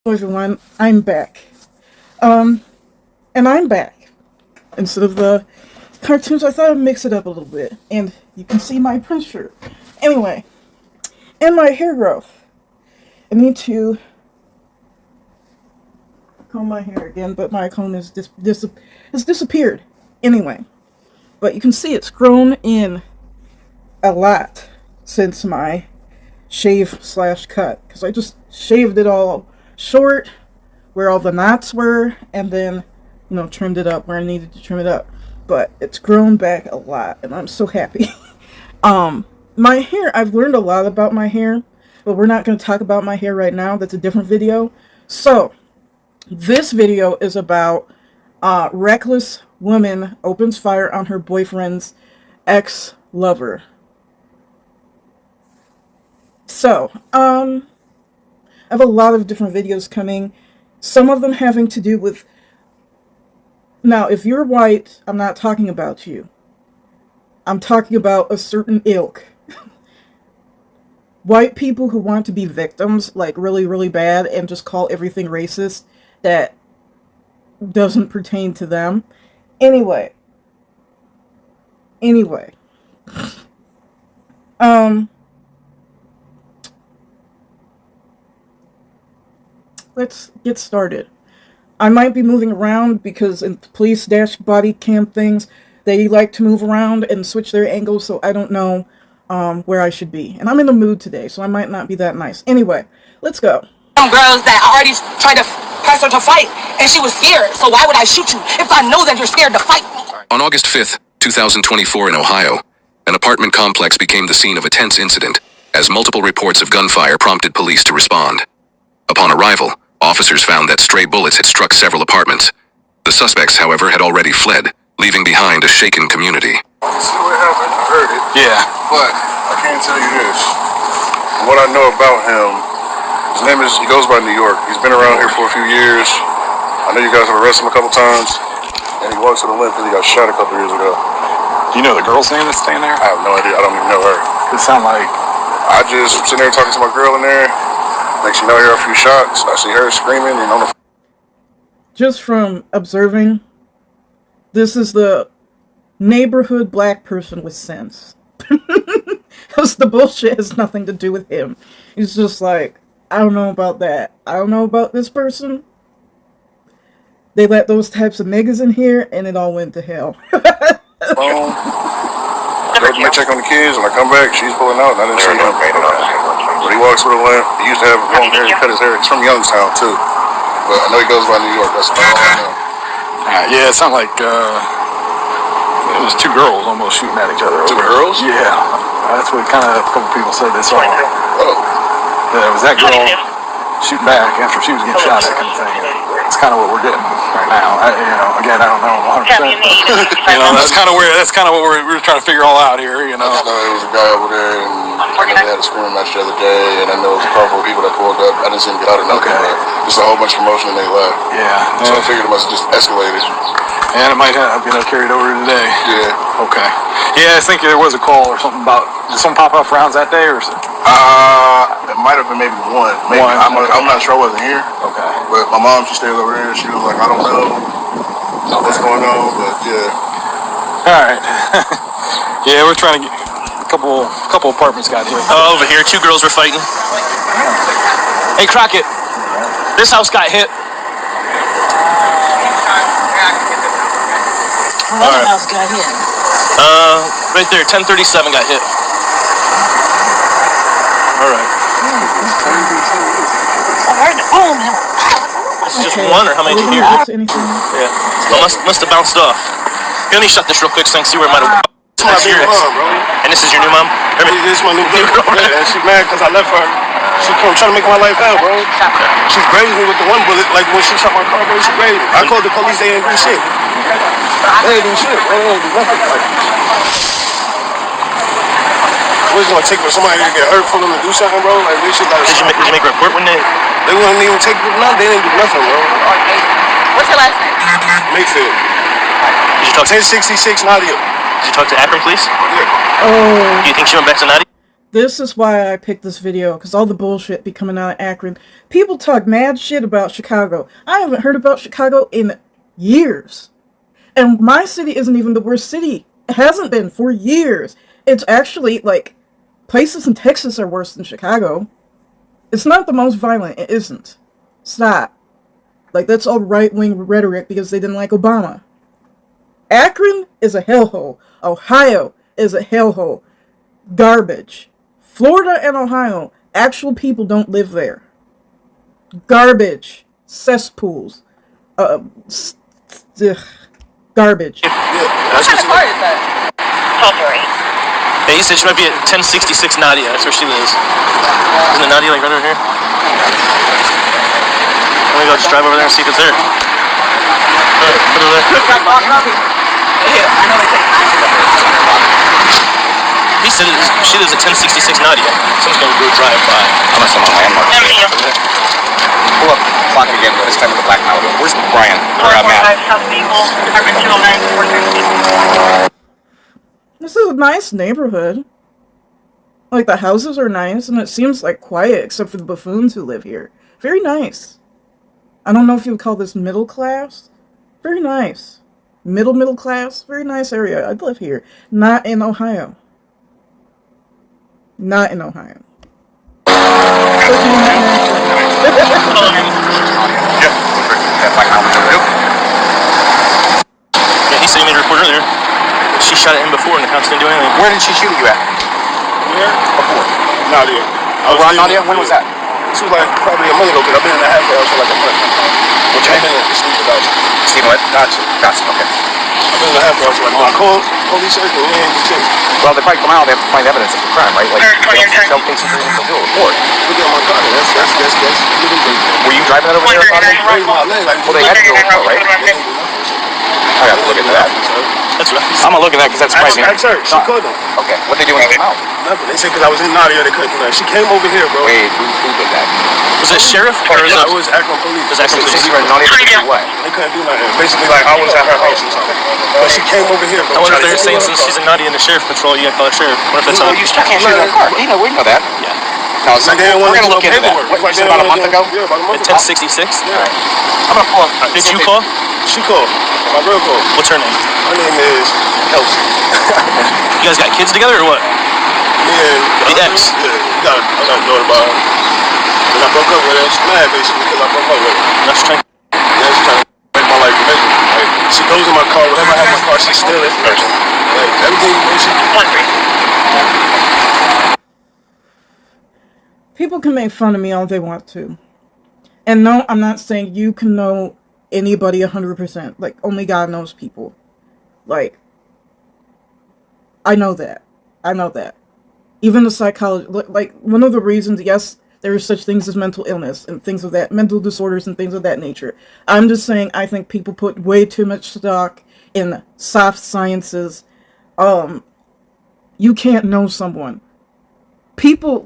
Hello everyone, I'm back. And I'm back. Instead of the cartoons, I thought I'd mix it up a little bit. And you can see my Prince shirt. Anyway, and my hair growth. I need to comb my hair again, but my comb has disappeared. Anyway, but you can see it's grown in a lot since my shave/cut. Because I just shaved it all short where all the knots were, and then, trimmed it up where I needed to trim it up. But it's grown back a lot, and I'm so happy. My hair, I've learned a lot about my hair, but we're not going to talk about my hair right now. That's a different video. So, this video is about reckless woman opens fire on her boyfriend's ex-lover. So, I have a lot of different videos coming, some of them having to do with... Now, if you're white, I'm not talking about you. I'm talking about a certain ilk. White people who want to be victims, like really, really bad, and just call everything racist that doesn't pertain to them. Anyway. Let's get started. I might be moving around because in police dash body cam things, they like to move around and switch their angles, so I don't know where I should be. And I'm in the mood today, so I might not be that nice. Anyway, let's go. Some girls that already tried to press her to fight, and she was scared. So why would I shoot you if I know that you're scared to fight me? On August 5th, 2024 in Ohio, an apartment complex became the scene of a tense incident as multiple reports of gunfire prompted police to respond. Upon arrival, officers found that stray bullets had struck several apartments. The suspects, however, had already fled, leaving behind a shaken community. See what happened? You heard it. Yeah. But I can't tell you this. What I know about him, he goes by New York. He's been around here for a few years. I know you guys have arrested him a couple times. And he walks to the length and he got shot a couple years ago. You know the girl's name that's staying there? I have no idea. I don't even know her. It sound like... I just sitting there talking to my girl in there. Next you know, I hear a few shots. I see her screaming and on the... Just from observing, this is the neighborhood black person with sense. Because the bullshit has nothing to do with him. He's just like, I don't know about that. I don't know about this person. They let those types of niggas in here, and it all went to hell. phone. I check on the kids. When I come back, she's pulling out, and I didn't see him. But he walks with a limp. He used to have long hair. He cut his hair. He's from Youngstown, too. But I know he goes by New York. That's all I know. Yeah, it sounded like it was two girls almost shooting at each other. Two girls? Yeah. That's what kind of a couple people said they saw. Oh. It was that girl shooting back after she was getting shot at, kind of thing. It's kind of what we're getting right now. Again, I don't know 100%. That's kind of what we're trying to figure all out here. I just know there was a guy over there, and I know they had a screaming match the other day, and I know it was a car full of people that pulled up. I didn't see them get out or nothing, but just a whole bunch of commotion, and they left. Yeah. So I figured it must have just escalated. And it might have, carried over today. Yeah. Okay. Yeah, I think there was a call or something about, did someone pop off rounds that day, or? It might have been maybe one. Maybe. I'm not sure. I wasn't here. Okay. But my mom, she stays over there. She was like, I don't know what's going on, but yeah. All right. Yeah, we're trying to get a couple apartments got hit. Over here, two girls were fighting. Hey, Crockett, this house got hit. Another house got hit. Right there, 1037 got hit. All right. This is just one, or how many did you hear? Yeah. Well, must have bounced off. Let me shut this real quick so I can see where it might have... This is my mom, bro. And this is your new mom? This is my new girl. And she's mad because I left her. She's trying to make my life hell, bro. She grazed me with the one bullet, like when she shot my car, bro, she grazed me. I called the police, they didn't do shit. They didn't do shit, bro. They didn't do nothing. What is it gonna take for somebody to get hurt for them to do something, bro? Like, we should Did you make a report when they... They wouldn't even take it, no, they didn't do nothing, bro. What's your last name? Mayfield. Did you talk to... 1066 Nadia. Did you talk to Akron police? Yeah. Oh. Do you think she went back to Nadia? This is why I picked this video, because all the bullshit be coming out of Akron. People talk mad shit about Chicago. I haven't heard about Chicago in years. And my city isn't even the worst city. It hasn't been for years. It's actually, like, places in Texas are worse than Chicago. It's not the most violent. It isn't. Stop. Like, that's all right-wing rhetoric because they didn't like Obama. Akron is a hellhole. Ohio is a hellhole. Garbage. Florida and Ohio, actual people don't live there. Garbage. Cesspools. Garbage. What kind of car is that? Yeah, he said she might be at 1066 Nadia. That's where she lives. Isn't it Nadia like right over here? Let me go just drive over there and see if it's there. Put it there. He said she lives at 1066 Nadia. Someone's gonna go drive by. I'm gonna send my landmark. Pull up clock again, but this time with the black Malibu. Where's Brian? Or Matt? This is a nice neighborhood. Like, the houses are nice, and it seems, like, quiet, except for the buffoons who live here. Very nice. I don't know if you would call this middle class. Very nice. Middle class. Very nice area. I'd live here. Not in Ohio. Not in Ohio. Yeah, he said he made a report earlier. She shot at him before and the cops didn't do anything. Where did she shoot you at? Where? Before. Nadia. Around Nadia? When was that? This was like probably a month ago, because I've been in the halfway house for like a month. Which I've been in Steve without you. Steve what? Gotcha. Gotcha, okay. I've been in the halfway house for like a month. Call police circle, we ain't just Well, they probably come out, they have to find evidence of the crime, right? Like, they don't shell cases or anything, they'll do a report. look at my car. That's living things. Were you driving that over there? Raise my leg. Like, Well, they had to do a report, right? I gotta look into that. That's right. I'm gonna look at that because that's surprising. Ask her. She couldn't. Okay, what'd they do when they came out? Nothing. They said because I was in Nadia, they couldn't do that. She came over here, bro. Wait, who did that? Was it sheriff or is I it? was Akron police. Was Akron Since police? you were in Nadia, they could do what? They couldn't do nothing. Basically, like, I was at her house or something. But she came over here, I bro. wonder if they're saying since she's a Nadia in the sheriff patrol, you gotta call her sheriff. What if that's how? Well, you still can't shoot in a car. We know that. Yeah. No, so we're gonna look into that. What, you said about a month ago? Yeah, about a month At ago. 1066? Yeah. I'm gonna pull up. Did you call? She called. My girl called. What's her name? Her name is Elsie. You guys got kids together or what? Yeah. The ex? Yeah. I got a daughter by her. And I broke up with her. She's mad, basically, because I broke up with her. That's trying. Yeah, she's trying to make my life miserable. Like, she goes in my car. Whenever I have my car, she steal it. Like, everything, she... People can make fun of me all they want to. And no, I'm not saying you can know anybody 100%. Like, only God knows people. Like, I know that. I know that. Even the psychology, like, one of the reasons, yes, there are such things as mental illness and things of that, mental disorders and things of that nature. I'm just saying I think people put way too much stock in soft sciences. You can't know someone. People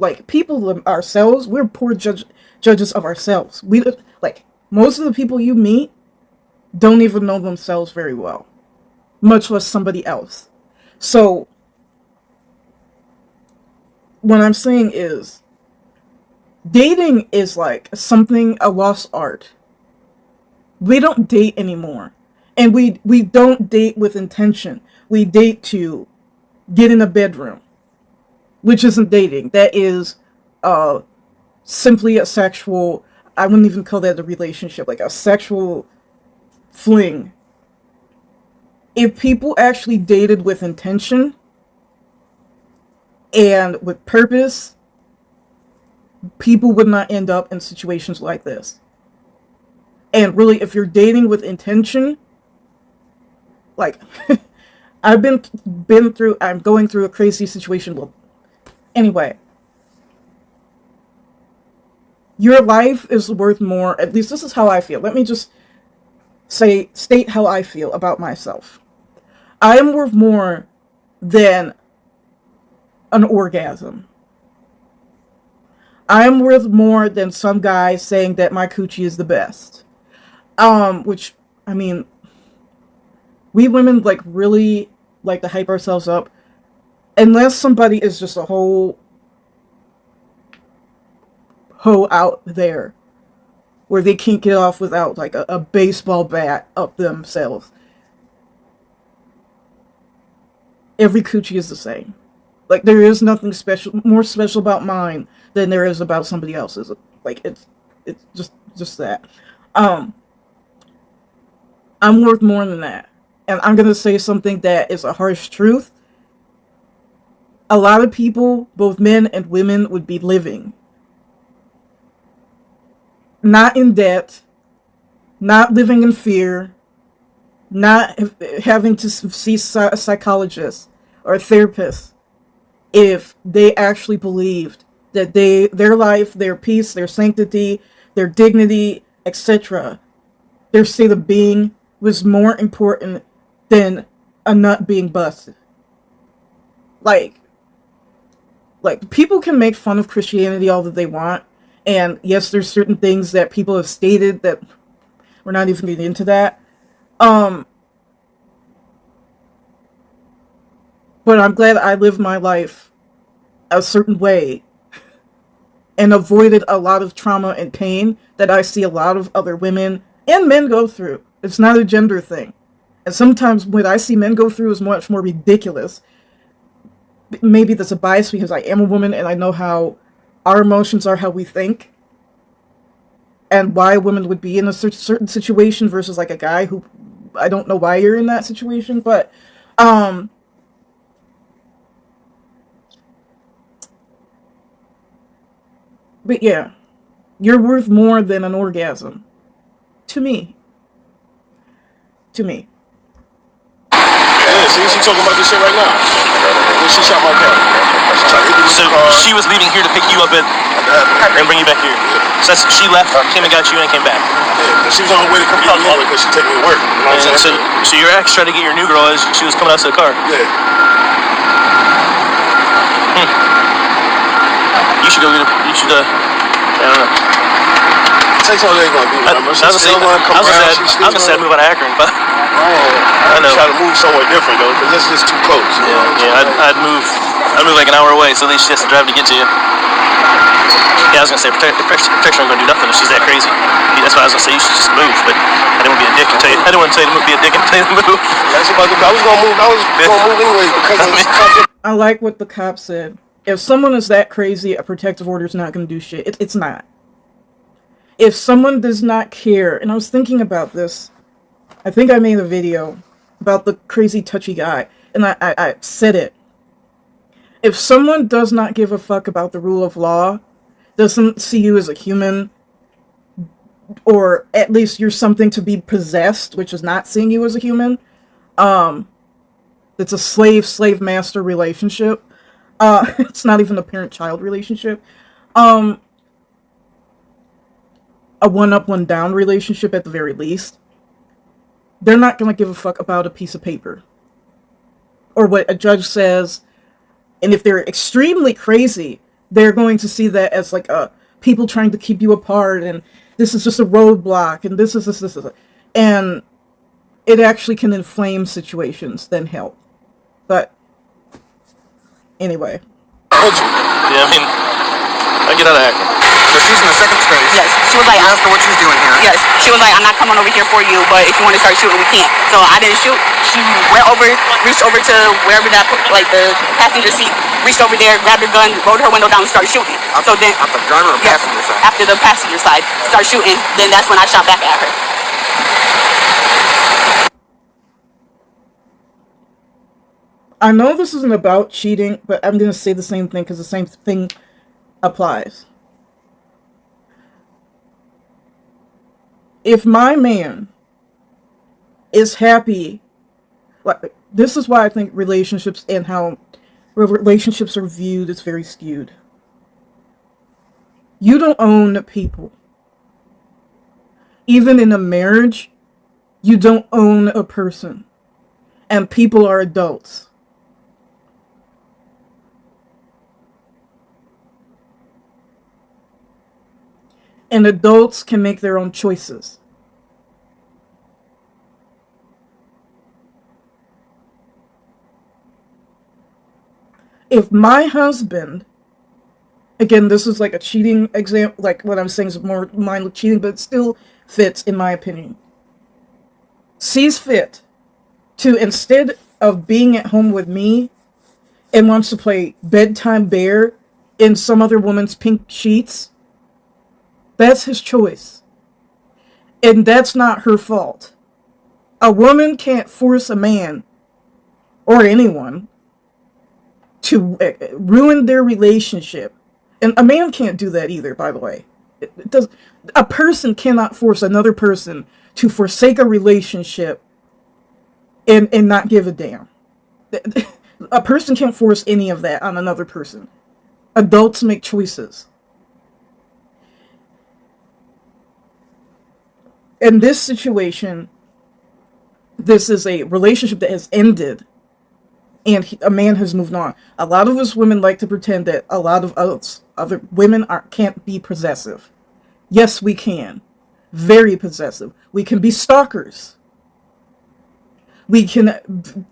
ourselves, we're poor judges of ourselves. We, like, most of the people you meet don't even know themselves very well, much less somebody else. So, what I'm saying is, dating is like a lost art. We don't date anymore. And we don't date with intention. We date to get in a bedroom. Which isn't dating. That is simply a sexual, I wouldn't even call that a relationship, like a sexual fling. If people actually dated with intention and with purpose, people would not end up in situations like this. And really, if you're dating with intention, like, I'm going through a crazy situation. Well, anyway, your life is worth more, at least this is how I feel. Let me just state how I feel about myself. I am worth more than an orgasm. I am worth more than some guy saying that my coochie is the best. Which, I mean, we women, like, really like to hype ourselves up. Unless somebody is just a whole hoe out there where they can't get off without like a baseball bat up themselves. Every coochie is the same. Like, there is nothing more special about mine than there is about somebody else's. Like, it's just that. I'm worth more than that. And I'm gonna say something that is a harsh truth. A lot of people, both men and women, would be living not in debt, not living in fear, not having to see a psychologist or a therapist, if they actually believed that their life, their peace, their sanctity, their dignity, etc., their state of being was more important than a nut being busted. Like people can make fun of Christianity all that they want, and yes, there's certain things that people have stated that we're not even getting into that. But I'm glad I lived my life a certain way and avoided a lot of trauma and pain that I see a lot of other women and men go through. It's not a gender thing. And sometimes what I see men go through is much more ridiculous. Maybe that's a bias because I am a woman and I know how our emotions are, how we think, and why women would be in a certain situation versus like a guy who, I don't know why you're in that situation, but yeah, you're worth more than an orgasm. To me. Yeah, see, she talking about this shit right now. When she shot my car. So she was leaving here to pick you up and bring you back here. So she left, came and got you, and came back. Yeah, she was on her way to come get me anyway because she take me to work. You know what I'm saying? So your ex tried to get your new girl as she was coming out to the car. Yeah. You should go get I don't know. Takes all day gonna be. I was gonna say I'd move out of Akron, but I know. Try to move somewhere different though, because it's just too close. Yeah, I'd move like an hour away, so at least she has to drive to get to you. Yeah, I was gonna say protection ain't gonna do nothing if she's that crazy. That's why I was gonna say you should just move, but I didn't want to be a dick and tell you. I didn't want to tell you to be a dick and tell you to move. That's about I was gonna move. I was gonna move anyway because of this conflict. I like what the cop said. If someone is that crazy, a protective order is not going to do shit. It's not. If someone does not care, and I was thinking about this, I think I made a video about the crazy touchy guy, and I said it. If someone does not give a fuck about the rule of law, doesn't see you as a human, or at least you're something to be possessed, which is not seeing you as a human, it's a slave-master relationship. It's not even a parent-child relationship. A one-up, one-down relationship at the very least. They're not going to give a fuck about a piece of paper. Or what a judge says. And if they're extremely crazy, they're going to see that as like people trying to keep you apart, and this is just a roadblock, and this is. And it actually can inflame situations than help. But anyway. Yeah, I mean, I get out of Akron. So she's in the second stage. Yes. She was like, You asked her what she was doing here. yes. She was like, I'm not coming over here for you, but if you want to start shooting, we can't. So I didn't shoot. She went over, reached over to wherever that, like the passenger seat, reached over there, grabbed her gun, rolled her window down, and started shooting. So then, At the driver or yeah, passenger side? after the passenger side, started shooting. Then that's when I shot back at her. I know this isn't about cheating, but I'm going to say the same thing because the same thing applies. If my man is happy, like, this is why I think relationships and how relationships are viewed is very skewed. You don't own people. Even in a marriage, you don't own a person. And people are adults. And adults can make their own choices. If my husband Again, this is like a cheating example, like what I'm saying is more mindless cheating, but it still fits in my opinion. Sees fit to, instead of being at home with me and wants to play bedtime bear in some other woman's pink sheets, that's his choice. And that's not her fault. A woman can't force a man, or anyone, to ruin their relationship. And a man can't do that either, by the way. A person cannot force another person to forsake a relationship and not give a damn. A person can't force any of that on another person. Adults make choices. In this situation, this is a relationship that has ended, and a man has moved on. A lot of us women like to pretend that a lot of us, other women can't be possessive. Yes, we can. Very possessive. We can be stalkers. We can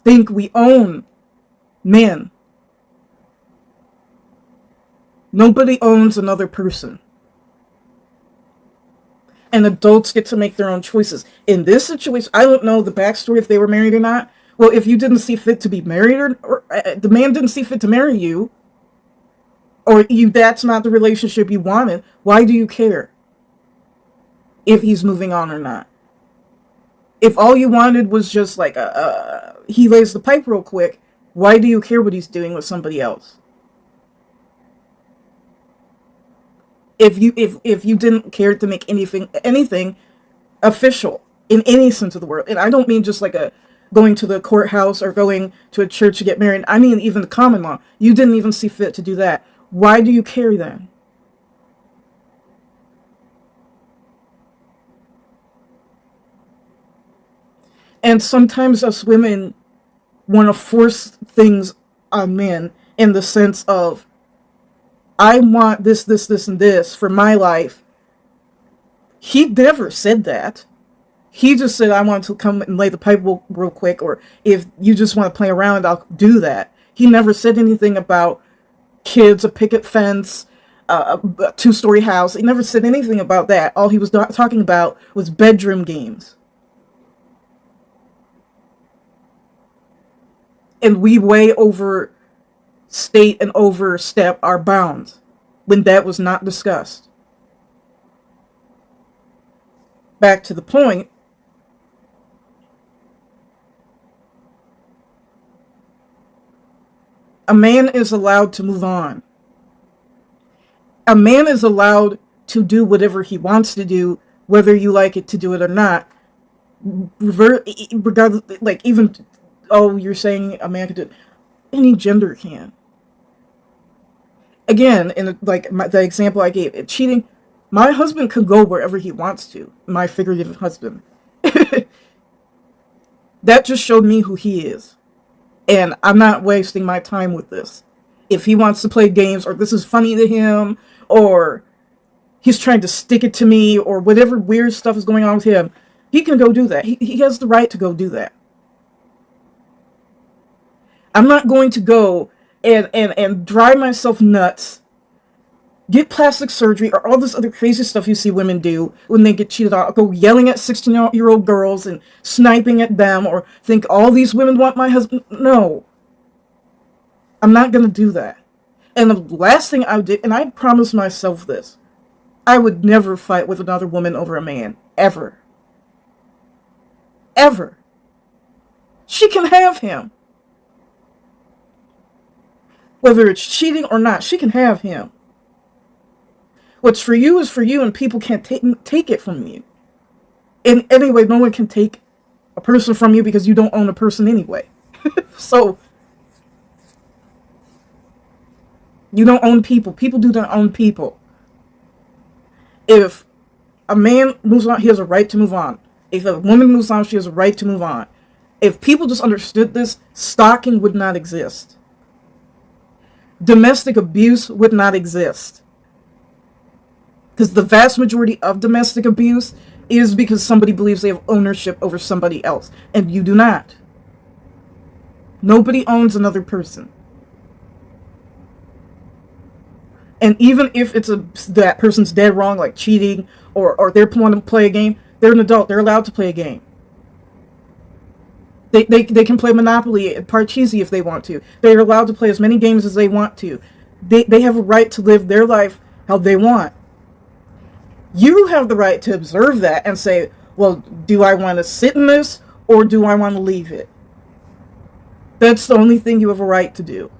think we own men. Nobody owns another person. And adults get to make their own choices. In this situation, I don't know the backstory if they were married or not. Well, if you didn't see fit to be married, or the man didn't see fit to marry you, or that's not the relationship you wanted, why do you care if he's moving on or not? If all you wanted was just like he lays the pipe real quick, why do you care what he's doing with somebody else? If you didn't care to make anything official in any sense of the word, and I don't mean just like going to the courthouse or going to a church to get married. I mean even the common law. You didn't even see fit to do that. Why do you care then? And sometimes us women want to force things on men in the sense of, I want this, this, this, and this for my life. He never said that. He just said, I want to come and lay the pipe real quick, or if you just want to play around, I'll do that. He never said anything about kids, a picket fence, a two-story house. He never said anything about that. All he was talking about was bedroom games. And we way overstate and overstep our bounds when that was not discussed. Back to the point. A man is allowed to move on. A man is allowed to do whatever he wants to do, whether you like it to do it or not. Regardless, like even, oh, you're saying a man could do it. Any gender can. Again, in the example I gave, cheating, my husband can go wherever he wants to. My figurative husband. That just showed me who he is. And I'm not wasting my time with this. If he wants to play games, or this is funny to him, or he's trying to stick it to me, or whatever weird stuff is going on with him, he can go do that. He has the right to go do that. I'm not going to go and drive myself nuts, get plastic surgery, or all this other crazy stuff you see women do when they get cheated on. I'll go yelling at 16-year-old girls and sniping at them, or think all these women want my husband. No. I'm not going to do that. And the last thing I did, and I promised myself this, I would never fight with another woman over a man. Ever. Ever. She can have him. Whether it's cheating or not, she can have him. What's for you is for you, and people can't take it from you. And anyway, no one can take a person from you because you don't own a person anyway. So, you don't own people. People do not own people. If a man moves on, he has a right to move on. If a woman moves on, she has a right to move on. If people just understood this, stalking would not exist. Domestic abuse would not exist. Because the vast majority of domestic abuse is because somebody believes they have ownership over somebody else. And you do not. Nobody owns another person. And even if it's that person's dead wrong, like cheating, or they're wanting to play a game, they're an adult. They're allowed to play a game. They can play Monopoly and Parcheesi if they want to. They're allowed to play as many games as they want to. They have a right to live their life how they want. You have the right to observe that and say, well, do I want to sit in this or do I want to leave it? That's the only thing you have a right to do.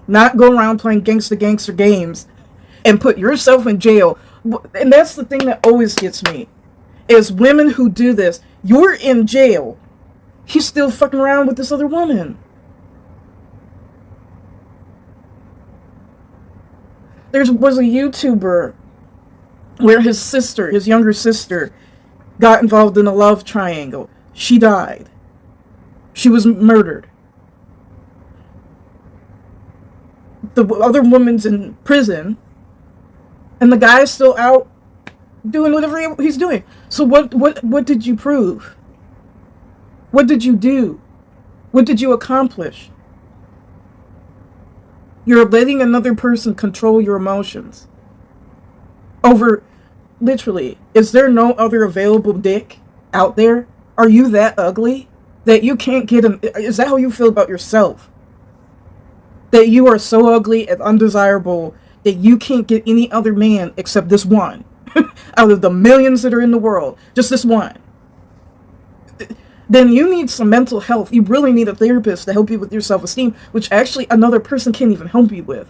Not go around playing gangster games and put yourself in jail. And that's the thing that always gets me. Is women who do this. You're in jail. He's still fucking around with this other woman. There was a YouTuber where his younger sister, got involved in a love triangle. She died. She was murdered. The other woman's in prison, and the guy's still out doing whatever he's doing. So what did you prove? What did you do? What did you accomplish? You're letting another person control your emotions. Over, literally, is there no other available dick out there? Are you that ugly that you can't get him? Is that how you feel about yourself? That you are so ugly and undesirable that you can't get any other man except this one. Out of the millions that are in the world, just this one. Then you need some mental health. You really need a therapist to help you with your self-esteem, which actually another person can't even help you with.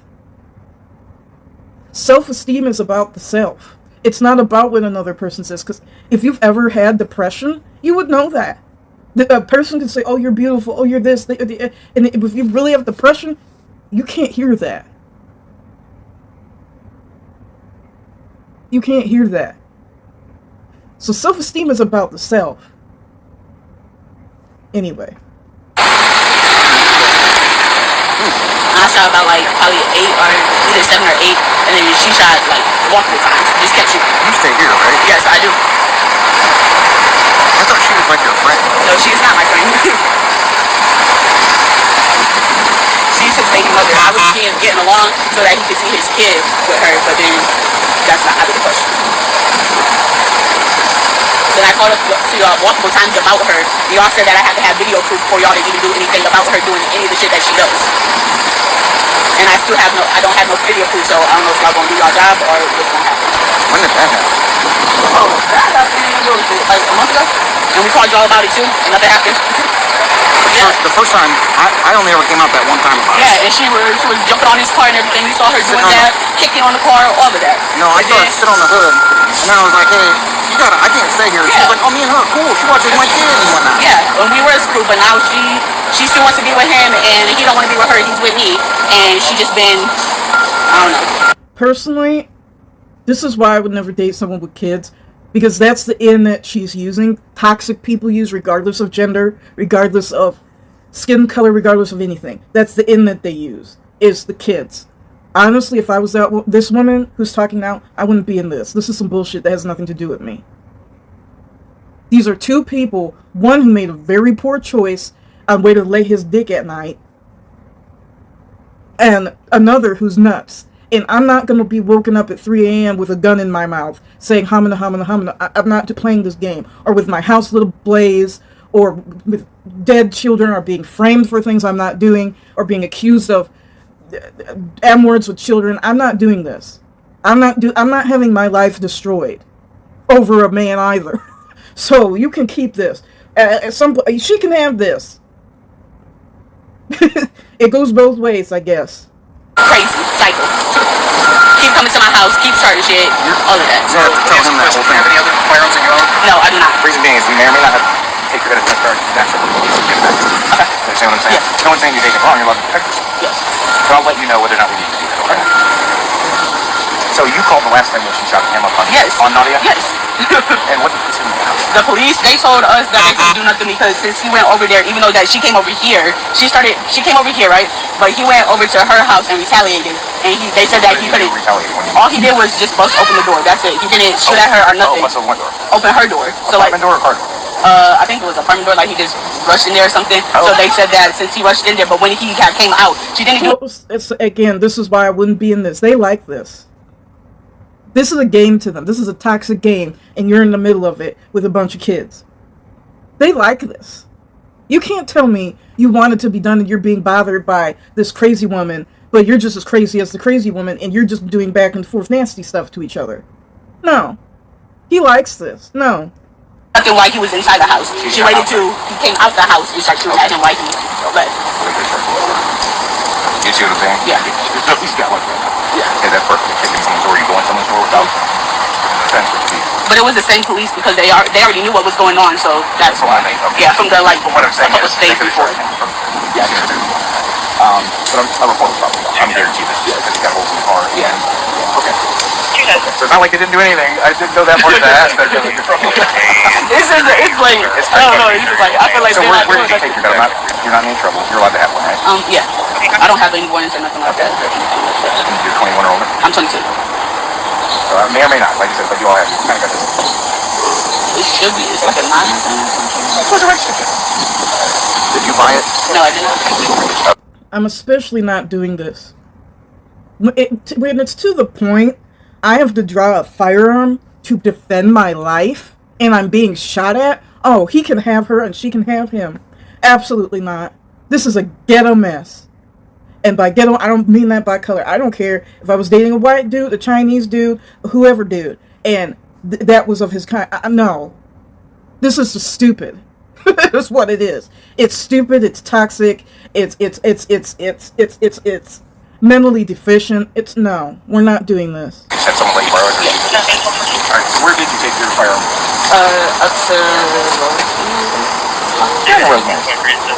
Self-esteem is about the self. It's not about what another person says, because if you've ever had depression, you would know that. A person can say, oh, you're beautiful, oh, you're this, and if you really have depression, you can't hear that. You can't hear that. So self-esteem is about the self. Anyway. I shot about like probably 8 or either 7 or 8, and then she shot like multiple times. Just kept shooting. You stay here, right? Yes, I do. I thought she was like your friend. No, she is not my friend. She's his baby mother. I was getting along so that he could see his kid with her, but then that's not out of the question. Then I called up to y'all multiple times about her. Y'all said that I had to have video proof for y'all to even do anything about her doing any of the shit that she does. And I don't have no video proof, so I don't know if y'all gonna do y'all job or what's gonna happen. When did that happen? Oh, that happened like a month ago. And we called y'all about it too, and nothing happened. The first time, I only ever came out that one time about it. Yeah, and she was jumping on his car and everything. You saw her doing that, kicking on the car, all of that. No, I saw her sit on the hood, and I was like, hey, I can't stay here. She was like, oh, me and her, cool. She watches my kids and whatnot. Yeah, when we were a crew, but now she still wants to be with him, and he don't want to be with her. He's with me, and she just been, I don't know. Personally, this is why I would never date someone with kids. Because that's the end that she's using. Toxic people use regardless of gender, regardless of skin color, regardless of anything. That's the end that they use, is the kids. Honestly, if I was this woman who's talking now, I wouldn't be in this. This is some bullshit that has nothing to do with me. These are two people, one who made a very poor choice on where to lay his dick at night, and another who's nuts. And I'm not going to be woken up at 3 a.m. with a gun in my mouth saying, hamina, hamina, hamina. I'm not playing this game. Or with my house lit ablaze, or with dead children, or being framed for things I'm not doing, or being accused of M-words with children. I'm not doing this. I'm not having my life destroyed over a man either. So you can keep this. She can have this. It goes both ways, I guess. Crazy, psycho. Keep coming to my house, keep starting shit, all of that. So tell him that whole thing. Have any other firearms of your own? No, I do not. Reason being is you may or may not have to take your gun and test our naturally. Okay. Understand what I'm saying? Yes. No one's saying you're taking it wrong, you're allowed to protect yourself. Yes. So I'll let you know whether or not we need to do that, okay? So you called the last time when she shot him up on Nadia? Yes. And what did the police do? The police, they told us that they couldn't do nothing because since he went over there, even though that she came over here, she came over here, right? But he went over to her house and retaliated. And they said that he couldn't. All he did was just bust open the door. That's it. He didn't shoot at her or nothing. Oh, bust open what door? Open her door. So like apartment door or car door? I think it was apartment door, like he just rushed in there or something. So they said that since he rushed in there, but when he came out, she didn't do. It's again. This is why I wouldn't be in this. They like this. This is a game to them. This is a toxic game, and you're in the middle of it with a bunch of kids. They like this. You can't tell me you want it to be done and you're being bothered by this crazy woman, but you're just as crazy as the crazy woman, and you're just doing back and forth nasty stuff to each other. No. He likes this. No. Nothing while he was inside the house. She waited till he came out the house and started shooting at him while he left. You see what I'm saying? Yeah. He's got one. Yeah. Okay, that's perfect. Taking someone's door, you go in someone's door without. But it was the same police because they already knew what was going on, so that's why. Yeah, from the like. From what I'm saying, a couple days before. Yeah. But I report the problem. I'm guaranteed this because he got holes in the car. Yeah. Okay. So it's not like they didn't do anything. I didn't know that part of the aspect of it. It's like, I don't know, it's just like, I feel like so where did you take your gun? You're not in any trouble. You're allowed to have one, right? Yeah. I don't have any warnings or nothing like that. You're 21 or older? I'm 22. So I may or may not, like you said, but you all have, you kind of got this. It should be. It's like a 9 or something. What's the register? Did you buy it? No, I didn't. I'm especially not doing this. When it's to the point I have to draw a firearm to defend my life and I'm being shot at, oh, he can have her and she can have him. Absolutely not. This is a ghetto mess. And by ghetto, I don't mean that by color. I don't care if I was dating a white dude, a Chinese dude, whoever dude, and that was of his kind. No. This is just stupid. That's what it is. It's stupid, it's toxic, it's mentally deficient. It's no, we're not doing this. You said someone let you borrow it? Alright, so where did you take your firearm? Up to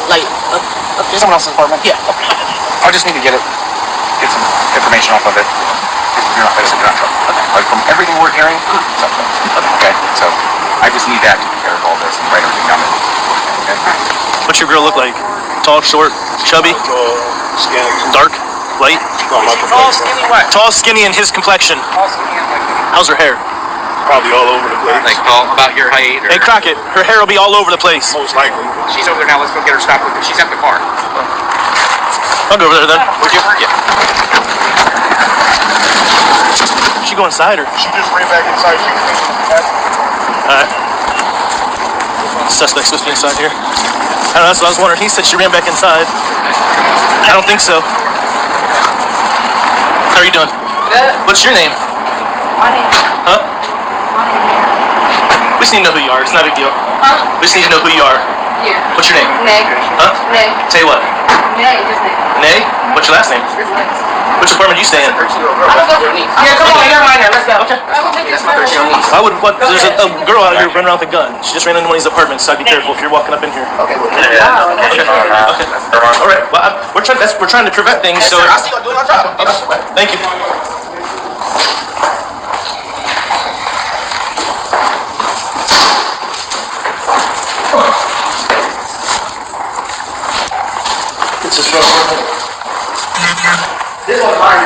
like up there. Someone else's apartment? Yeah. I just need to get some information off of it. You're not in trouble. Okay. Like from everything we're hearing, it's up to us. Okay, so I just need that to take care of all this and write everything down. Okay. What's your girl look like? Tall, short, chubby, dark, light? Tall, skinny, what? Tall, skinny, and his complexion. Tall, skinny, and like. How's her hair? Probably all over the place. Like about your height. Or... Hey Crockett, her hair will be all over the place. Most likely. She's over there now. Let's go get her stopped. She's at the car. I'll go over there then. Would you? Yeah. She go inside or? She just ran back inside. Alright. Suspect's supposed to be inside here. I don't know, that's what I was wondering. He said she ran back inside. I don't think so. How are you doing? Good. What's your name? My name. Huh? My name. We just need to know who you are. It's not a big deal. Huh? We just need to know who you are. Yeah. What's your name? Nay. Huh? Nay. Say what? Nay. Just Nay. Nay? What's your last name? Which apartment you stay in? I don't go for these. Yeah, come on, you're mine now. Let's go. Okay. I will take this one. I wouldn't. What? There's a girl out here running around with a gun. She just ran into one of these apartments, so I'd be careful if you're walking up in here. Okay. Okay. All right. Well, we're trying to prevent things. So. I'll see you doing my job. Thank you. This is from. This one's mine.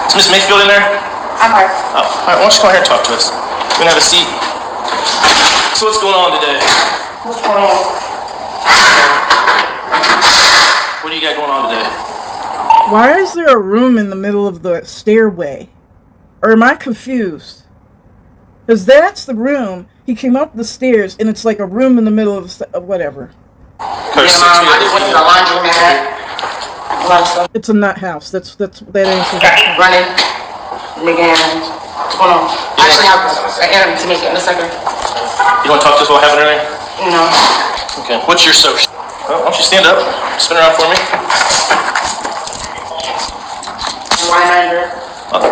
Is Miss Mayfield in there? I'm her. Oh, all right. Why don't you come here and talk to us? We can have a seat. So what's going on today? What's going on? What do you got going on today? Why is there a room in the middle of the stairway? Or am I confused? Because that's the room. He came up the stairs, and it's like a room in the middle of whatever. I just went to the laundromat. It's a nut house. That answers Running. Nigga, what's going on? I actually have an errand to make it in a second. You want to talk to us about what happened earlier? No. Okay. What's your social? Well, why don't you stand up? Spin around for me.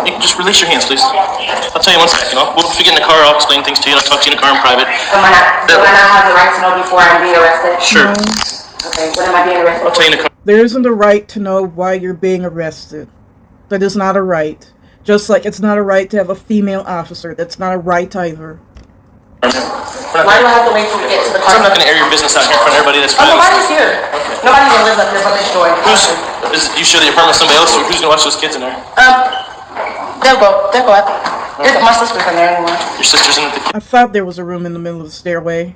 You can just release your hands, please. I'll tell you one second. If you get in the car, I'll explain things to you. I'll talk to you in the car in private. Am I not have the right to know before I'm being arrested? Sure. Okay, what am I being arrested I'll tell you in the car. There isn't a right to know why you're being arrested. That is not a right. Just like it's not a right to have a female officer. That's not a right either. Why do I have to wait till we get to the car? I'm not going to air your business out here in front of everybody. That's nobody's here. Okay. Nobody even lives up here but this door. You sure the apartment's somebody else, or who's going to watch those kids in there? They'll go out. My sister's in there anyway. Your sister's in the... I thought there was a room in the middle of the stairway.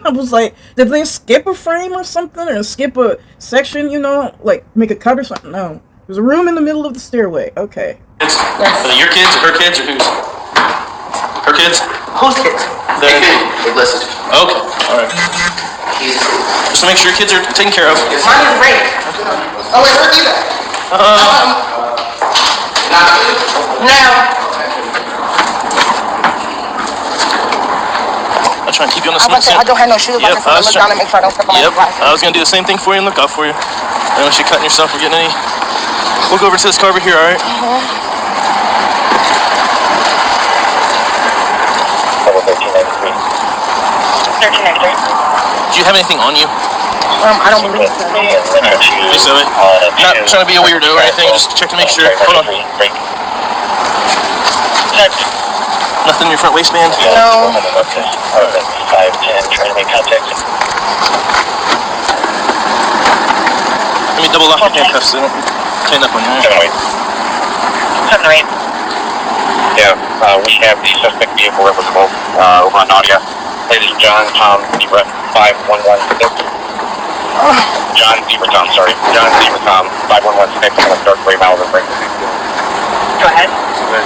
I was like, did they skip a frame or something? Or skip a section, you know? Like, make a cut or something? No. There's a room in the middle of the stairway. Okay. Yes. Are they your kids or her kids or whose? Her kids? Whose kids? They're listed. Okay. Alright. Just make sure your kids are taken care of. Mine is great. Oh, wait, where's you at? No. I'm trying to keep you on the I don't have no shoes. Yep, I look down and make sure I don't step on my glasses. I was gonna do the same thing for you and look out for you. And once you're cutting yourself or getting any, we'll go over to this car over here, all right? Level 1393. 1393. Do you have anything on you? I don't believe so. Hey, Zoe. Not trying to be a weirdo or anything. Just check to make sure. Hold on. Nothing in your front waistband? No. Okay. 510. Trying to make contact. Let me double lock your handcuffs so they don't clean up on you. 708. Yeah, we have the suspect vehicle reversible over on Nadia. Ladies and John, Tom, Zebra 5116. John Zebra Tom, sorry. John Zebra Tom 5116 on a dark gray Malibu break. Go ahead. The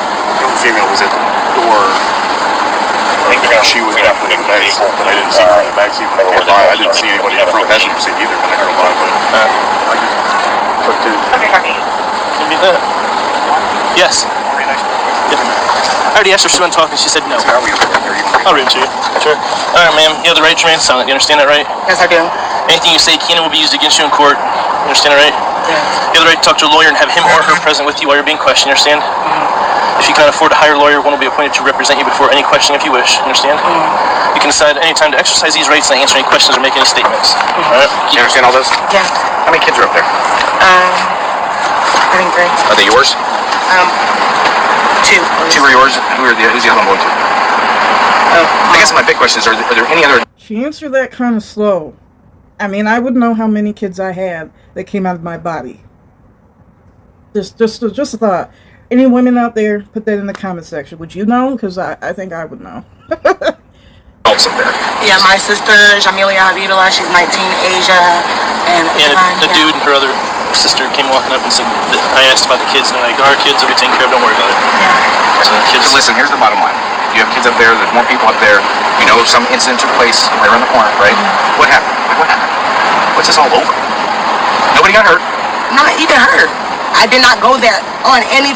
female was at the door. She was in the back seat, but I didn't see her in the back seat when I came by. I didn't see anybody in the front passenger seat either when I drove by, but I just took two. Okay, copy. Can you beat that? Yes. Yep. I already asked her if she wanted to talk and she said no. I'll read it to you. Sure. Alright, ma'am. You have the right to remain silent. You understand that, right? Yes, I do. Anything you say can and will be used against you in court. You understand that, right? Yes. You have the right to talk to a lawyer and have him or her present with you while you're being questioned. You understand? If you cannot afford to hire a lawyer, one will be appointed to represent you before any questioning if you wish. Understand? You can decide at any time to exercise these rights and answer any questions or make any statements. Alright? Do you understand all this? Yes. How many kids are up there? I think 3. Are they yours? 2. Two are yours. Who's the other one going to? I guess my big question is, are there any other... She answered that kind of slow. I mean, I would know how many kids I had that came out of my body. Just a thought. Any women out there, put that in the comment section. Would you know? Because I think I would know. adults up there? Yeah, my sister, Jamilia Habibullah, she's 19, Asia, and... The dude and her other sister came walking up and said, I asked about the kids, and they're like, our kids will be taken care of, don't worry about it. Yeah. So the kids... So listen, here's the bottom line. You have kids up there, there's more people up there, you know some incident took place right around the corner, right? What happened? What happened? What's this all over? Nobody got hurt? Not even her. I did not go there on any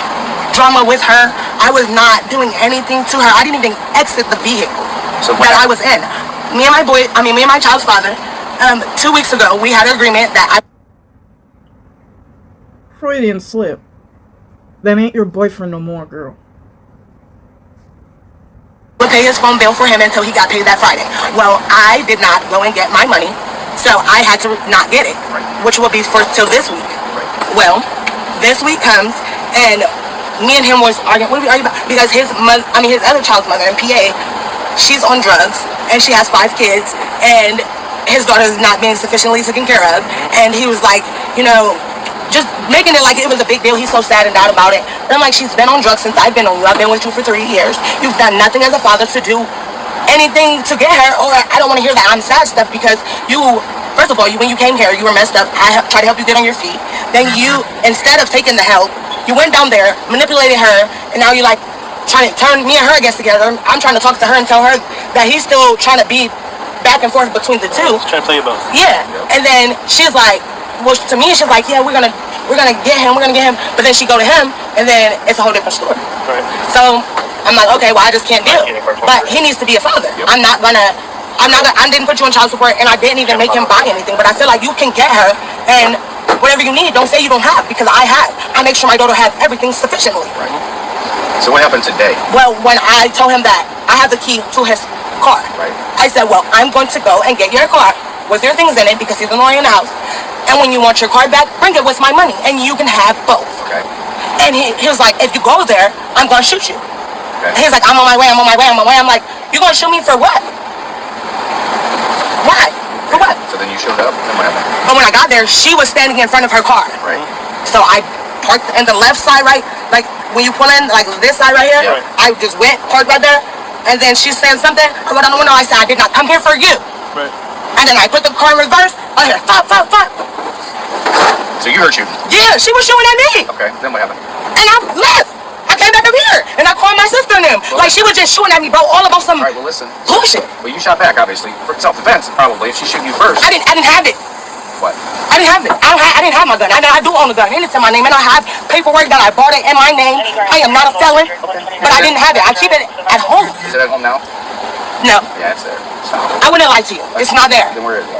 drama with her. I was not doing anything to her. I didn't even exit the vehicle that I was in. Me and my child's father, 2 weeks ago, we had an agreement that I... Freudian slip. That ain't your boyfriend no more, girl. would pay his phone bill for him until he got paid that Friday. Well, I did not go and get my money, so I had to not get it, which will be for till this week. Well, this week comes, and me and him was arguing. What are we arguing about? Because his other child's mother in PA, she's on drugs, and she has 5 kids, and his daughter is not being sufficiently taken care of, and he was like, you know, just making it like it was a big deal. He's so sad and out about it. And I'm like, she's been on drugs since I've been on you. I've been with you for 3 years. You've done nothing as a father to do anything to get her, or I don't want to hear that I'm sad stuff, because you, first of all, when you came here, you were messed up. I tried to help you get on your feet. Then you, instead of taking the help, you went down there, manipulated her, and now you're like trying to turn me and her against together. I'm trying to talk to her and tell her that he's still trying to be back and forth between the two. Trying to play you both. Yeah. And then she's like, well, to me, she's like, yeah, we're gonna get him, but then she go to him, and then it's a whole different story. Right. So I'm like, okay, well, I just can't deal. But he needs to be a father. I didn't put you on child support, and I didn't even make him buy anything, but I feel like you can get her, and whatever you need, don't say you don't have, because I have. I make sure my daughter has everything sufficiently. Right. So what happened today? Well, when I told him that I have the key to his car, right, I said, well, I'm going to go and get your car with your things in it, because he's an lawyer in the house. And when you want your car back, bring it with my money, and you can have both. Okay. And he was like, if you go there, I'm going to shoot you. Okay. And he's like, I'm on my way. I'm like, you're going to shoot me for what? Why? For what? So then you showed up, and what happened? But when I got there, she was standing in front of her car. Right. So I parked in the left side, right? Like, when you pull in, like this side right here, Yeah. I just went, parked right there, and then she's saying something. I went on the window, I said, I did not come here for you. Right. And then I put the car in reverse, I heard, fuck, fuck, fuck. So you heard shooting. Yeah, she was shooting at me. Okay, then what happened? And I left. I came back over here, and I called my sister and them. Like, she was just shooting at me, bro, all about some All right, well, listen. bullshit. Well, you shot back, obviously. For self-defense, probably, if she's shooting you first. I didn't have it. What? I didn't have it. I didn't have my gun. I do own a gun, and it's in my name, and I have paperwork that I bought it in my name. I am not a felon, but I didn't have it. I keep it at home. Is it at home now? No, Yeah, it's there. Stop. I wouldn't lie to you. It's not there. Then where is it?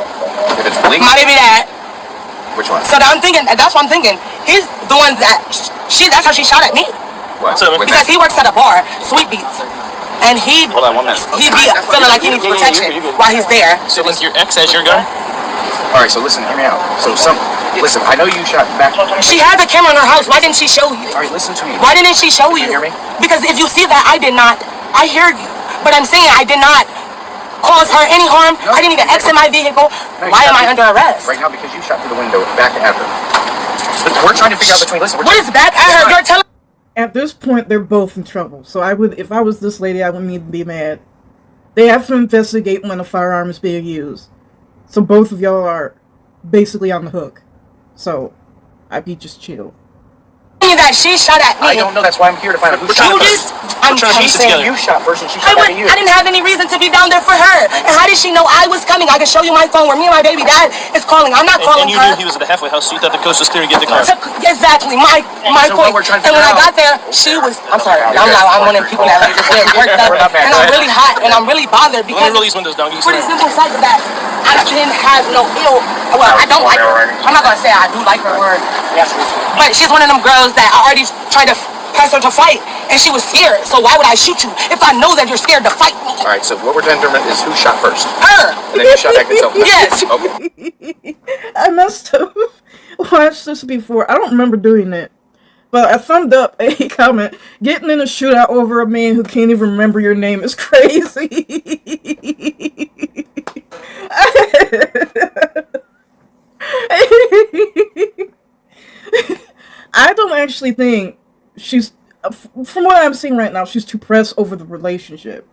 If it's legal, My baby dad. which one? So I'm thinking, that's what I'm thinking. He's the one that that's how she shot at me. What? So, With Because that? he works at a bar, Sweet Beats. And he be feeling like he needs protection while he's there. So like your ex has your gun? All right, so listen, hear me out. Listen, I know you shot back. She had the camera in her house. Why didn't she show you? All right, listen to me. Why didn't she show you? You hear me? Because if you see that, I did not. I hear you. But I'm saying I did not cause her any harm. I didn't even exit my vehicle. No, you Why am shot I me under arrest? right now because you shot through the window back at her. But we're trying to figure out between. Listen, we're What is back at her? You're telling At this point, they're both in trouble. So if I was this lady, I wouldn't even be mad. They have to investigate when a firearm is being used. So both of y'all are basically on the hook. So I'd be just chill. me that she shot at me. I don't know. That's why I'm here to find out who shot You first. just, I'm trying to She's piece it saying together. you shot first and she shot at you. I didn't have any reason to be down there for her. And how did she know I was coming? I can show you my phone where me and my baby dad is calling. I'm not And calling you her. knew he was at the halfway house, so you thought the coast was clear to get in the car. Exactly, my So point. what we're trying to And when I figure got there, she was. I'm sorry. I'm loud. I'm one of them people that like just get worked up, We're not mad. and I'm really hot, and I'm really bothered Let me because roll these windows down. Get for the used to simple fact that I didn't have no ill. Well, I don't like her. I'm not gonna say I do like her, or but she's one of them girls that I already tried to press her to fight, and she was scared. So why would I shoot you if I know that you're scared to fight me? All right, so what we're trying to determine is who shot first. Her. And then you shot back yourself. Yes. Okay. I must have watched this before. I don't remember doing it. But I thumbed up a comment. Getting in a shootout over a man who can't even remember your name is crazy. I don't actually think she's, from what I'm seeing right now, she's too pressed over the relationship.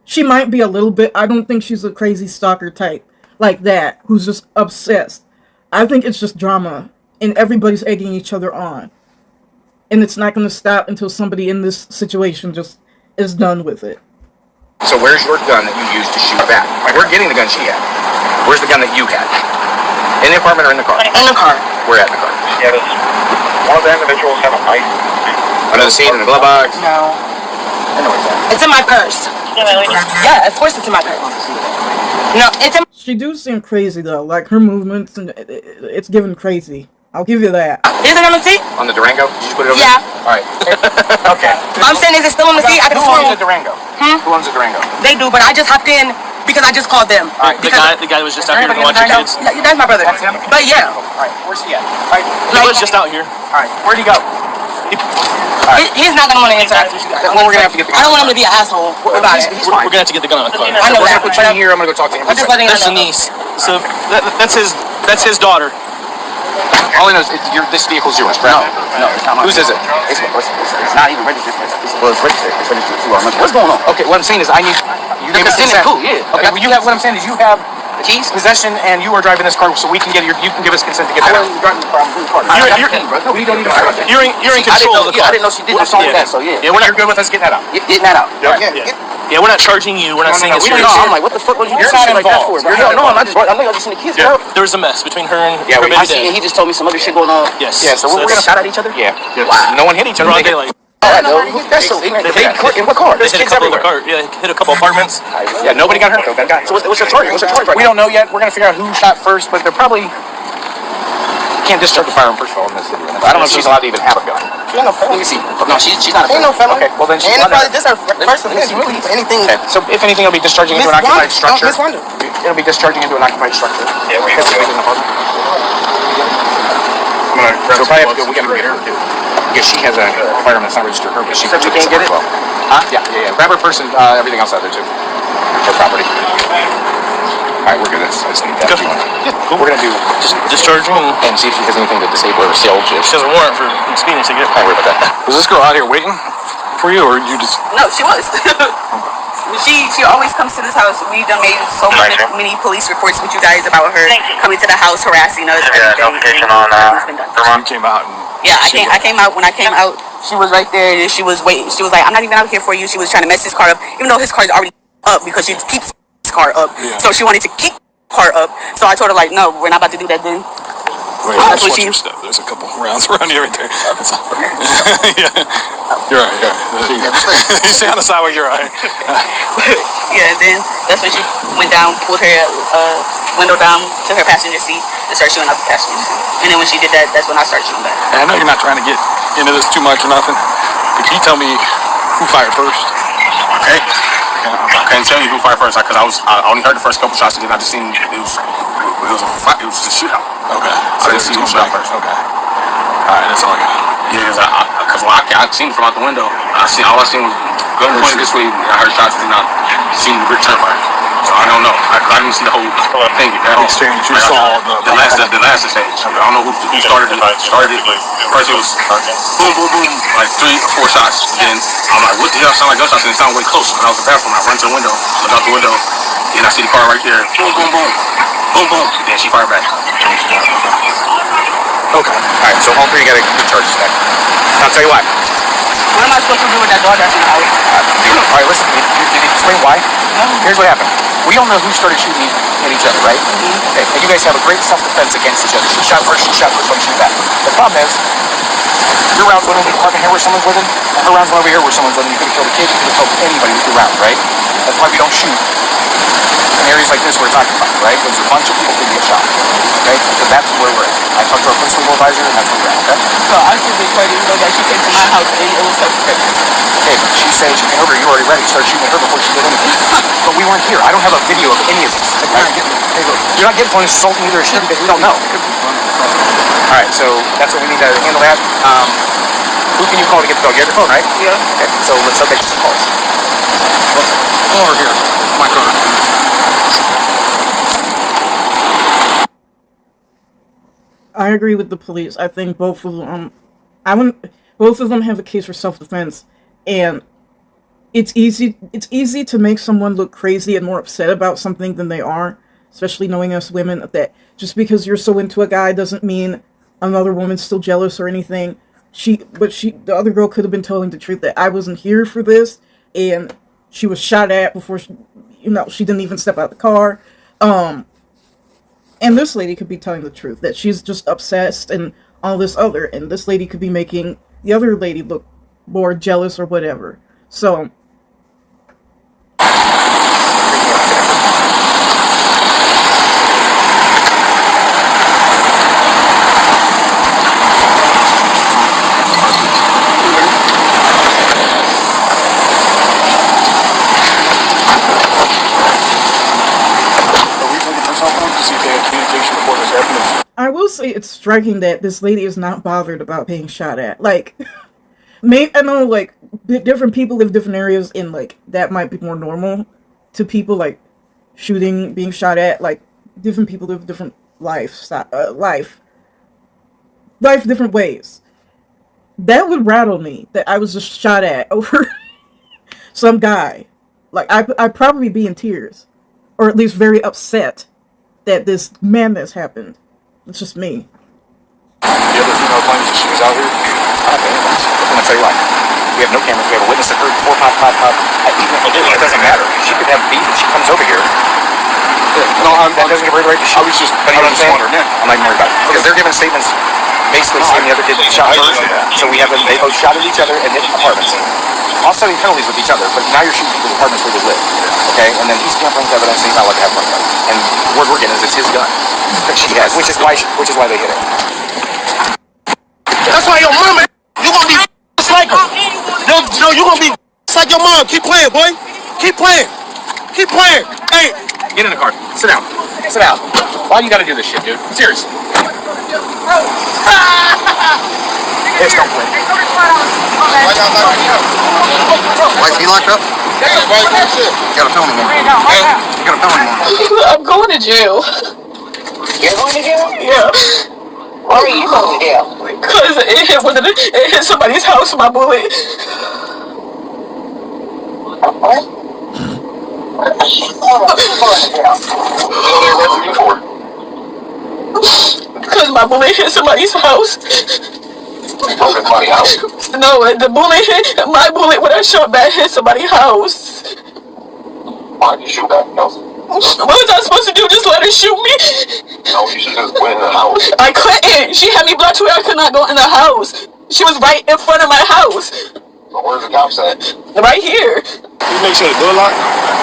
She might be a little bit. I don't think she's a crazy stalker type like that who's just obsessed. I think it's just drama and everybody's egging each other on. And it's not going to stop until somebody in this situation just is done with it. So where's your gun that you used to shoot back? We're getting the gun she had. Where's the gun that you had? In the apartment or in the car? In the car. We're at the car. Yeah, does one of the individuals have a knife? Under the seat, in the glove box. No. I know it's that. It's in my purse. Yeah, of course it's in my purse. No, it's in. She do seem crazy though, like her movements and it's given crazy. I'll give you that. Is it on the seat? On the Durango? Did you just put it over Yeah. there? All right. Okay. I'm saying, is it still on the seat? I can Who owns swear. the Durango? Who owns the Durango? They do, but I just hopped in because I just called them. All right. The Because guy was just out here to watch your kids. Yeah, that's my brother. That's him? But yeah, All right. Where's he at? All right. He was just out here. All right. Where'd he go? he's not gonna want to interact with you guys. Well, we're gonna have to get the I don't want him to be an asshole about it. He's We're fine. gonna have to get the gun out of the car. I know We're that. gonna put you in here. I'm gonna go talk to him. I'm just letting you That's know. Denise. So that's his daughter. All I know is this vehicle's yours, correct? No, it's not mine. Whose is it? It's not even registered. It's registered. It's registered to our money. What's going on? Okay, what I'm saying is I need. You give us consent. Cool, yeah. Okay, well, you have. What I'm saying is you have the keys, possession, and you are driving this car, so we can get your. You can give us consent to get that. I wasn't driving the car. I'm doing the car. No, we don't need to. You're in control of the car. I didn't know she did. I saw that. So yeah. Yeah, you're good with us getting that out. Getting that out. Yeah, we're not charging you. We're not saying it's yours. I'm like, what the fuck was you doing like that for? No, I'm not just. I think I just seen the keys, bro. There was a mess between her and Yeah, her I baby see, and dad. he just told me some other shit going on. Yes. Yeah, so we're gonna shot at each other? Yeah. Wow. No one hit each other. Broad daylight. That's so. In what car? They There's hit a kids couple of everywhere. hit a couple apartments. Yeah, nobody got hurt though. So what's your target? What's your target? We don't know yet. We're gonna figure out who shot first, but they're probably can't discharge the firearm first of all in this city. I don't know if she's allowed to even have a gun. She ain't no felon. Let me see. No, she's not a Ain't no felon. Okay, well then she's And not probably this her first offense. Really, anything. Okay, so if anything, it'll be discharging into Miss an occupied Wanda. structure. Miss Wanda. It'll be discharging into an occupied structure. Yeah, we're gonna in the apartment. So probably have to go. We gotta get her too. Because she has a firearm that's not registered her, but she Except you can't get it? Huh? Yeah. Grab her purse and everything else out there too. Her property. Alright, we're good. I just need that. Okay. Yeah, cool. We're gonna do Just discharge him and and see if she has anything to disable her sales shift. she has a warrant for speeding ticket. Don't worry about that. Was this girl out here waiting for you, or you just? No, she was. She always comes to this house. We done made so many police reports with you guys about her coming to the house, harassing us. Notification on You came out and. Yeah, I came out. When I came out, she was right there and she was waiting. She was like, I'm not even out here for you. She was trying to mess his car up, even though his car is already up because she keeps his car up. Yeah. So she wanted to keep the car up. So I told her like, no, we're not about to do that then. Wait, That's watch what your step. There's a couple rounds around you right there. Yeah. You're right. You stay on the side where you're right. Yeah, then that's when she went down, pulled her window down to her passenger seat and started shooting out the passenger seat. And then when she did that, that's when I started shooting back. And I know you're not trying to get into this too much or nothing, but can you tell me who fired first? Okay. I couldn't tell you who fired first because I only heard the first couple shots and then I just seen it was a shootout. Okay. I didn't see who shot first. Okay. All right, that's all I got. Yeah, because I seen it from out the window. All I seen was gun pointing this way. I heard shots and I seen the Rick fire. So I don't know. I didn't see the whole thing. That whole Exchange. You saw the last exchange. I don't know who started it. First it was boom, boom, boom, like 3 or 4 shots. Then I'm like, what the hell? Sound like gunshots? And it sounded way close. When I was in the bathroom, I run to the window, look out the window, and I see the car right there. Boom, boom, boom, boom, boom. Then she fired back. Okay. Alright, so all 3 got a good charges back. Now I'll tell you why. What am I supposed to do with that dog that's in the house? Alright, listen to me. Did he explain why? Here's what happened. We all know who started shooting at each other, right? Okay, and you guys have a great self-defense against each other. She shot first, I'm shooting back. The problem is, your rounds went in the apartment here where someone's living, her rounds went over here where someone's living. You could have killed a kid, you could have killed anybody with your round, right? That's why we don't shoot in areas like this we're talking about, right? There's a bunch of people could get shot, okay? Because that's where we're at. I talked to our principal advisor, and that's where we're at, okay? So I should be ready to know that she came to my house and it was self-defense. Okay, but she said she came over, you were already ready, started shooting at her before she did anything. But we weren't here. I don't have a video of any of this. Hey, look, you're not getting phone assault either, is she? Because we don't know. Alright, so that's what we need to handle that. Who can you call to get the dog? You have your phone, right? Yeah. Okay, so let's make some calls. Come over here. My car. I agree with the police. I think both of them. Both of them have a case for self-defense, and it's easy to make someone look crazy and more upset about something than they are, especially knowing us women that just because you're so into a guy doesn't mean another woman's still jealous or anything. The other girl could have been telling the truth that I wasn't here for this, and she was shot at before she didn't even step out of the car. And this lady could be telling the truth, that she's just obsessed and all this other, and this lady could be making the other lady look more jealous or whatever. So, I will say it's striking that this lady is not bothered about being shot at. Like, I know, like, different people live different areas, and, like, that might be more normal to people, like, being shot at. Like, different people live different life different ways. That would rattle me, that I was just shot at over some guy. Like, I'd probably be in tears, or at least very upset that this madness happened. It's just me. The other female claims that she was out here. I don't think anyone. I'm going to tell you why. We have no cameras. We have a witness that heard 4 pop, pop, pop. Even if we did, it doesn't matter. She could have beef if she comes over here. No, that doesn't give her the right to shoot. I was just, you know what I'm saying? I'm not even worried about it. Because they're giving statements basically saying the other kid shot first. So we have them, they both shot at each other and hit apartments. Offsetting penalties with each other, but now you're shooting people's apartments where they live. Okay? And then he's tampering with evidence and he's not allowed to have fun with it. And the word we're getting is it's his gun that she has, which is why they hit her. That's why your mama, you gonna be just like her. No, you gonna be just like your mom. Keep playing, boy. Keep playing. Keep playing. Hey. Get in the car. Sit down. Sit down. Why you gotta do this shit, dude? Seriously. It's don't win. Why's he locked up? You gotta film him more. You gotta film him more. I'm going to jail. You're going to jail? Yeah. Why are you going to jail? Because it hit somebody's house, my bullet. What? Because my bullet hit somebody's house. No, the bullet hit my bullet when I shot back hit somebody's house. Why did you shoot that house? What was I supposed to do? Just let her shoot me? No, you should just went in the house. I couldn't. She had me blocked where I could not go in the house. She was right in front of my house. But where's the cops at? Right here. You make sure the door locked?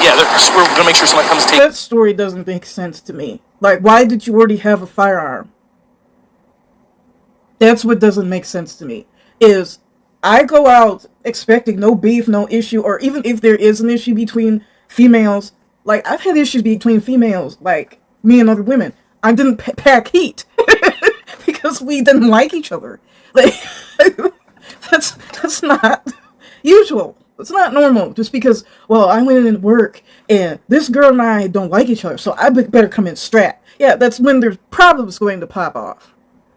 Yeah, we're gonna make sure somebody comes to take. That story doesn't make sense to me. Like, why did you already have a firearm? That's what doesn't make sense to me. Is I go out expecting no beef, no issue, or even if there is an issue between females, like, I've had issues between females, like, me and other women. I didn't pack heat because we didn't like each other. Like, that's not usual. It's not normal. Just because, well, I went in work and this girl and I don't like each other, so I better come in strapped. Yeah, that's when there's problems going to pop off.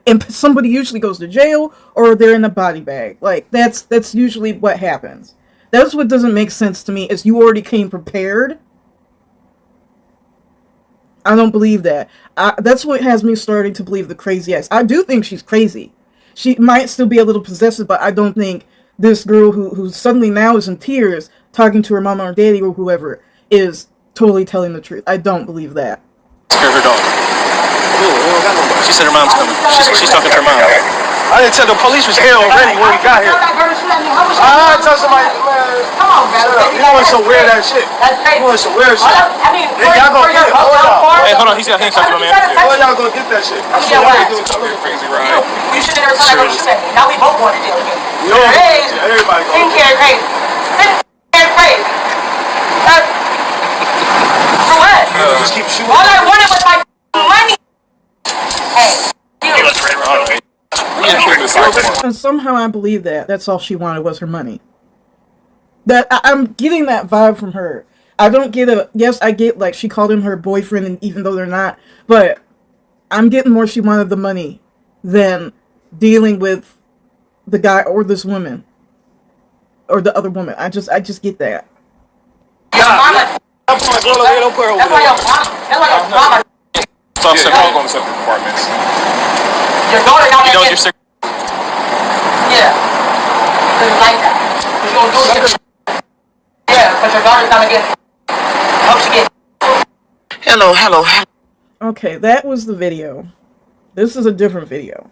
And somebody usually goes to jail or they're in a body bag. Like, that's usually what happens. That's what doesn't make sense to me, is you already came prepared. I don't believe that. That's what has me starting to believe the crazy ass. I do think she's crazy. She might still be a little possessive, but I don't think this girl who suddenly now is in tears talking to her mama or daddy or whoever is totally telling the truth. I don't believe that. Scare her dog. She said her mom's coming. She's talking to her mom. I didn't tell the police was here already when we got here. I tell somebody, man. Come on, man. You want some weird ass shit. You want some weird shit. I mean, Y'all gonna get it. Hold on. Hey, hold on. He's got handcuffs on, man. Hold y'all gonna get that shit. Yeah, what? Crazy ride. You should never tell her to shoot at me. Now we both going to jail again. You know, everybody Think going you're crazy. Think crazy. For what? just keep shooting. All I wanted was my money. Hey. He was right wrong. And somehow I believe that. That's all she wanted was her money. That I'm getting that vibe from her. I don't get yes, I get, like, she called him her boyfriend, and even though they're not, but I'm getting more she wanted the money than dealing with the guy or this woman or the other woman. I just get that. Don't put my girl over there. Don't put her over there. That's why your mama. Talk to I'll go to separate departments. Your daughter got that. You know your sick. Yeah. Cause you like that. Cause you gonna do it. Yeah, cause your daughter's gonna get. Hope she get. Hello. Okay, that was the video. This is a different video.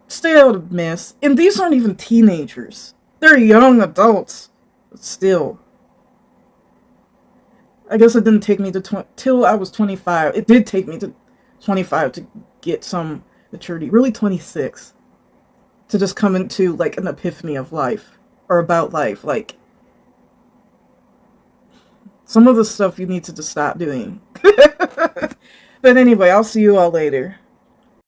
Stay out of mess. And these aren't even teenagers. They're young adults. But still. I guess it didn't take me to till I was 25. It did take me to 25 to get some maturity. Really 26. To just come into, like, an epiphany of life. Or about life. Like, some of the stuff you need to just stop doing. But anyway, I'll see you all later.